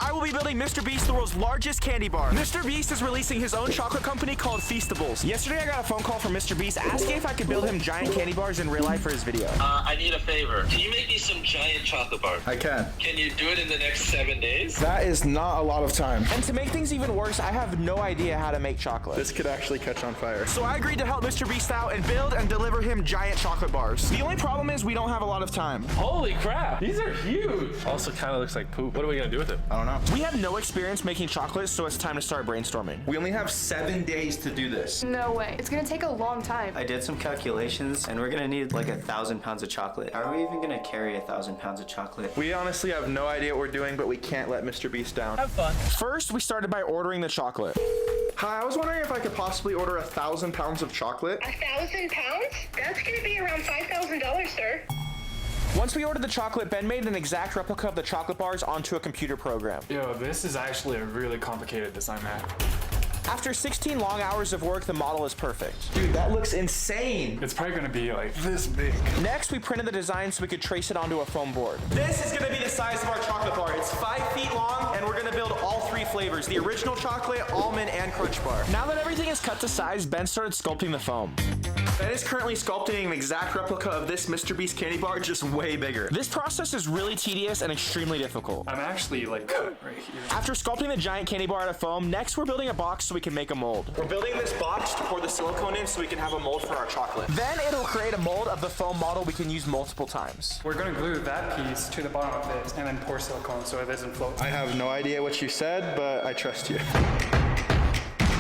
I will be building Mr. Beast, the world's largest candy bar. Mr. Beast is releasing his own chocolate company called Feastables. Yesterday, I got a phone call from Mr. Beast asking if I could build him giant candy bars in real life for his video. I need a favor. Can you make me some giant chocolate bars? I can. Can you do it in the next 7 days? That is not a lot of time. And to make things even worse, I have no idea how to make chocolate. This could actually catch on fire. So I agreed to help Mr. Beast out and build and deliver him giant chocolate bars. The only problem is we don't have a lot of time. Holy crap, these are huge. Also kind of looks like poop. What are we gonna do with it? I don't know. We have no experience making chocolate, so it's time to start brainstorming. We only have 7 days to do this. No way. It's gonna take a long time. I did some calculations and we're gonna need like 1,000 pounds of chocolate. How are we even gonna carry 1,000 pounds of chocolate? We honestly have no idea what we're doing, but we can't let Mr. Beast down. Have fun. First, we started by ordering the chocolate. Hi, I was wondering if I could possibly order 1,000 pounds of chocolate. 1,000 pounds? That's gonna be around $5,000, sir. Once we ordered the chocolate, Ben made an exact replica of the chocolate bars onto a computer program. Yo, this is actually a really complicated design map. After 16 long hours of work, the model is perfect. Dude, that looks insane. It's probably gonna be like this big. Next, we printed the design so we could trace it onto a foam board. This is gonna be the size of our chocolate bar. It's 5 feet long, and we're gonna build all 3 flavors, the original chocolate, almond, and crunch bar. Now that everything is cut to size, Ben started sculpting the foam. Ben is currently sculpting an exact replica of this Mr. Beast candy bar, just way bigger. This process is really tedious and extremely difficult. I'm actually like cut right here. After sculpting the giant candy bar out of foam, next we're building a box so we can make a mold. We're building this box to pour the silicone in so we can have a mold for our chocolate. Then it'll create a mold of the foam model we can use multiple times. We're gonna glue that piece to the bottom of this and then pour silicone so it doesn't float. I have no idea what you said, but I trust you.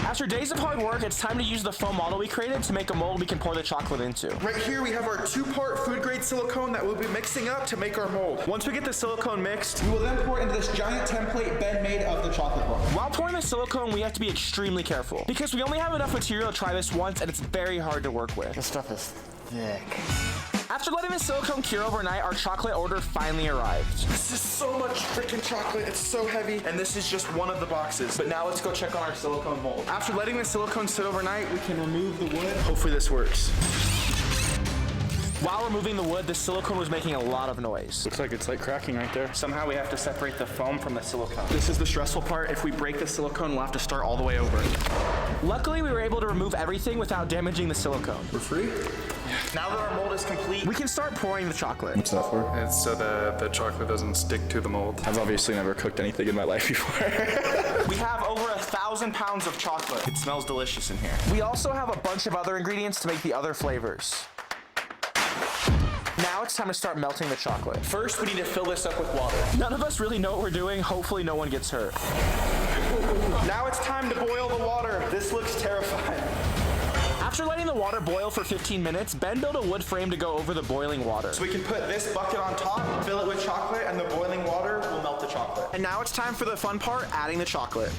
After days of hard work, it's time to use the foam model we created to make a mold we can pour the chocolate into. Right here, we have our 2-part food-grade silicone that we'll be mixing up to make our mold. Once we get the silicone mixed, We will then pour it into this giant template Ben made of the chocolate bar. while pouring the silicone, we have to be extremely careful because we only have enough material to try this once and it's very hard to work with. This stuff is thick. After letting the silicone cure overnight, our chocolate order finally arrived. This is so much freaking chocolate. It's so heavy. And this is just one of the boxes. But now let's go check on our silicone mold. After letting the silicone sit overnight, we can remove the wood. Hopefully this works. While removing the wood, the silicone was making a lot of noise. Looks like it's like cracking right there. Somehow we have to separate the foam from the silicone. This is the stressful part. If we break the silicone, we'll have to start all the way over. Luckily, we were able to remove everything without damaging the silicone. We're free? Now that our mold is complete, we can start pouring the chocolate. What's that for? It's so the chocolate doesn't stick to the mold. I've obviously never cooked anything in my life before. We have over 1,000 pounds of chocolate. It smells delicious in here. We also have a bunch of other ingredients to make the other flavors. Now it's time to start melting the chocolate. First, we need to fill this up with water. None of us really know what we're doing. Hopefully no one gets hurt. Now it's time to boil the water. This looks terrifying. After letting the water boil for 15 minutes, Ben built a wood frame to go over the boiling water. So we can put this bucket on top, fill it with chocolate, and the boiling water will melt the chocolate. And now it's time for the fun part, adding the chocolate.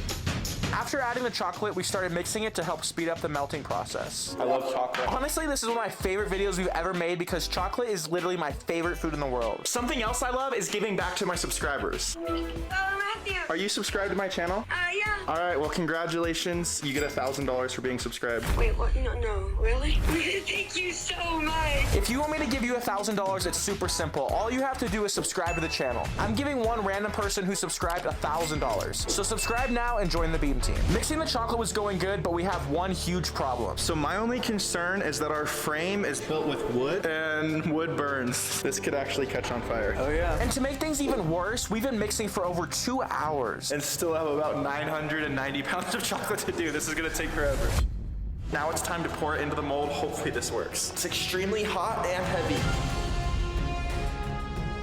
After adding the chocolate, we started mixing it to help speed up the melting process. I love chocolate. Honestly, this is one of my favorite videos we've ever made because chocolate is literally my favorite food in the world. Something else I love is giving back to my subscribers. Oh, Matthew. Are you subscribed to my channel? Yeah. All right, well, congratulations. You get $1,000 for being subscribed. Wait, what? No, really? Thank you so much. If you want me to give you $1,000, it's super simple. All you have to do is subscribe to the channel. I'm giving one random person who subscribed $1,000. So subscribe now and join the Beam team. Mixing the chocolate was going good, but we have one huge problem. So my only concern is that our frame is built with wood and wood burns. This could actually catch on fire. Oh yeah. And to make things even worse, we've been mixing for over 2 hours. And still have about 990 pounds of chocolate to do. This is gonna take forever. Now it's time to pour it into the mold. Hopefully this works. It's extremely hot and heavy.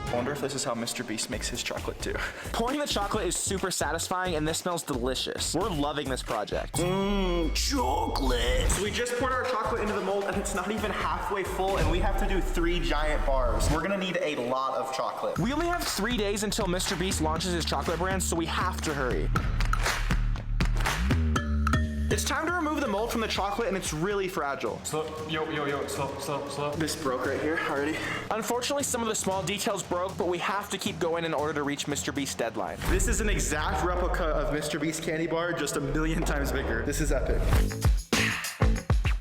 I wonder if this is how Mr. Beast makes his chocolate too. Pouring the chocolate is super satisfying and this smells delicious. We're loving this project. Chocolate! So we just poured our chocolate into the mold and it's not even halfway full and we have to do 3 giant bars. We're gonna need a lot of chocolate. We only have 3 days until Mr. Beast launches his chocolate brand, so we have to hurry. It's time to remove the mold from the chocolate and it's really fragile. Slow, yo, slow. This broke right here already. Unfortunately, some of the small details broke, but we have to keep going in order to reach Mr. Beast's deadline. This is an exact replica of Mr. Beast candy bar, just a million times bigger. This is epic.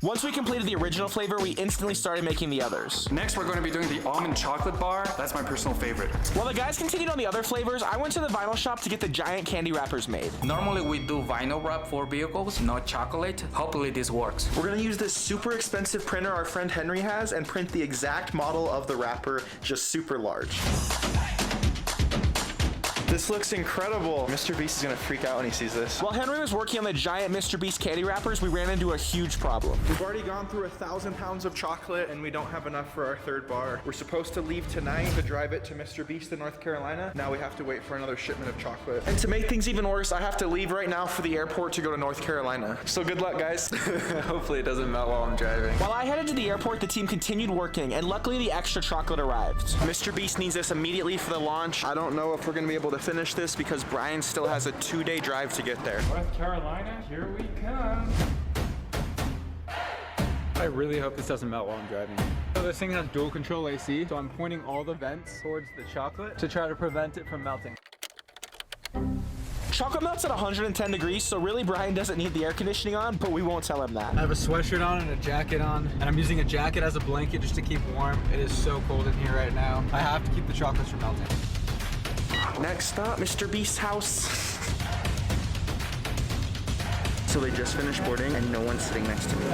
Once we completed the original flavor, we instantly started making the others. Next, we're going to be doing the almond chocolate bar. That's my personal favorite. While the guys continued on the other flavors, I went to the vinyl shop to get the giant candy wrappers made. Normally we do vinyl wrap for vehicles, not chocolate. Hopefully this works. We're gonna use this super expensive printer our friend Henry has and print the exact model of the wrapper, just super large. This looks incredible. Mr. Beast is gonna freak out when he sees this. While Henry was working on the giant Mr. Beast candy wrappers, we ran into a huge problem. We've already gone through 1,000 pounds of chocolate and we don't have enough for our third bar. We're supposed to leave tonight to drive it to Mr. Beast in North Carolina. Now we have to wait for another shipment of chocolate. And to make things even worse, I have to leave right now for the airport to go to North Carolina. So good luck, guys. Hopefully it doesn't melt while I'm driving. While I headed to the airport, the team continued working, and luckily the extra chocolate arrived. Mr. Beast needs this immediately for the launch. I don't know if we're gonna be able to finish this because Brian still has a 2-day drive to get there. North Carolina, here we come. I really hope this doesn't melt while I'm driving. So this thing has dual control AC, so I'm pointing all the vents towards the chocolate to try to prevent it from melting. Chocolate melts at 110 degrees, so really Brian doesn't need the air conditioning on, but we won't tell him that. I have a sweatshirt on and a jacket on, and I'm using a jacket as a blanket just to keep warm. It is so cold in here right now. I have to keep the chocolates from melting. Next stop, Mr. Beast's house. So they just finished boarding and no one's sitting next to me.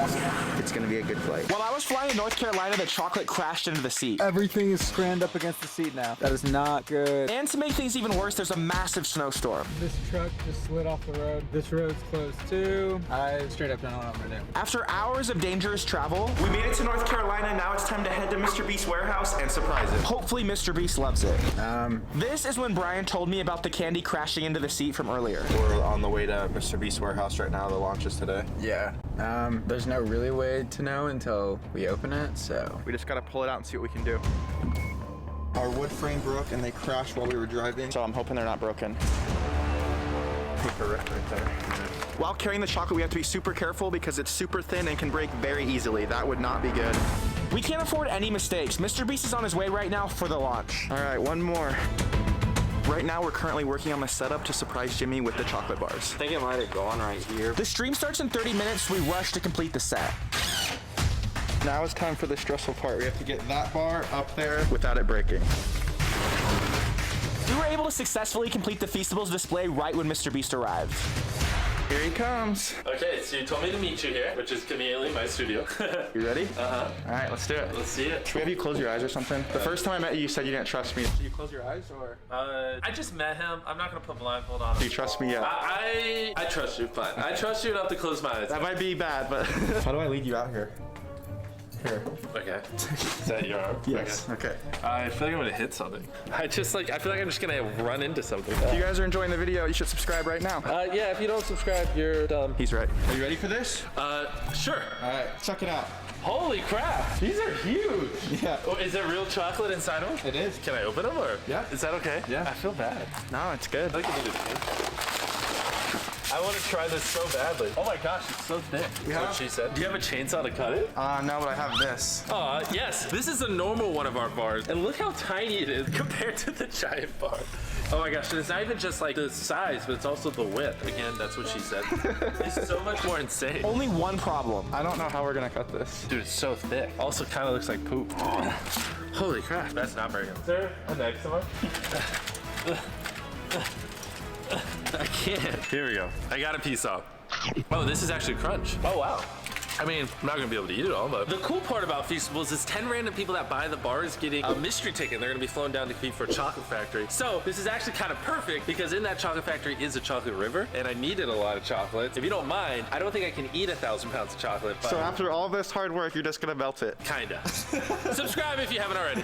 It's gonna be a good flight. While I was flying to North Carolina, the chocolate crashed into the seat. Everything is scrammed up against the seat now. That is not good. And to make things even worse, there's a massive snowstorm. This truck just slid off the road. This road's closed too. I straight up don't know what I'm gonna do. After hours of dangerous travel, We made it to North Carolina. Now it's time to head to Mr. Beast's warehouse and surprise him. hopefully Mr. Beast loves it. This is when Brian told me about the candy crashing into the seat from earlier. We're on the way to Mr. Beast's warehouse right now. The launch is today. Yeah. There's no really way to know until we open it, so. We just gotta pull it out and see what we can do. Our wood frame broke and they crashed while we were driving, so I'm hoping they're not broken. Take a rip right there. While carrying the chocolate, we have to be super careful because it's super thin and can break very easily. That would not be good. We can't afford any mistakes. Mr. Beast is on his way right now for the launch. All right, one more. Right now, we're currently working on the setup to surprise Jimmy with the chocolate bars. I think it might have gone right here. The stream starts in 30 minutes, so we rush to complete the set. Now it's time for the stressful part. We have to get that bar up there without it breaking. We were able to successfully complete the Feastables display right when Mr. Beast arrived. Here he comes. Okay, so you told me to meet you here, which is conveniently my studio. You ready? Uh-huh. All right, let's do it. Let's see it. Should we have you close your eyes or something? The first time I met you, you said you didn't trust me. Did you close your eyes or? I just met him. I'm not gonna put blindfold on him. Do you trust me yet? I trust you, fine. I trust you enough to close my eyes. That might be bad, but how do I lead you out here? Here. Okay. Is that your arm? Yes. Okay. I feel like I'm gonna hit something. I feel like I'm just gonna run into something. If you guys are enjoying the video, you should subscribe right now. Yeah, if you don't subscribe, you're dumb. He's right. Are you ready for this? Sure. All right, check it out. Holy crap, these are huge. Yeah. Oh, is there real chocolate inside them? It is. Can I open them or? Yeah. Is that okay? Yeah. I feel bad. No, it's good. I want to try this so badly. Oh my gosh, it's so thick. That's what she said. Do you have a chainsaw to cut it? No, but I have this. Yes. This is a normal one of our bars. And look how tiny it is compared to the giant bar. Oh my gosh, and it's not even just like the size, but it's also the width. Again, that's what she said. It's so much more insane. Only one problem. I don't know how we're gonna cut this. Dude, it's so thick. Also kind of looks like poop. Holy crap. That's not very good. Is there a knife somewhere? I can't. Here we go. I got a piece off. Oh, this is actually crunch. Oh, wow. I mean, I'm not gonna be able to eat it all, but the cool part about Feastables is 10 random people that buy the bars getting a mystery ticket. They're gonna be flown down to compete for a chocolate factory. So this is actually kind of perfect because in that chocolate factory is a chocolate river, and I needed a lot of chocolate. If you don't mind, I don't think I can eat 1,000 pounds of chocolate. But So after all this hard work, you're just gonna melt it. kinda. Subscribe if you haven't already.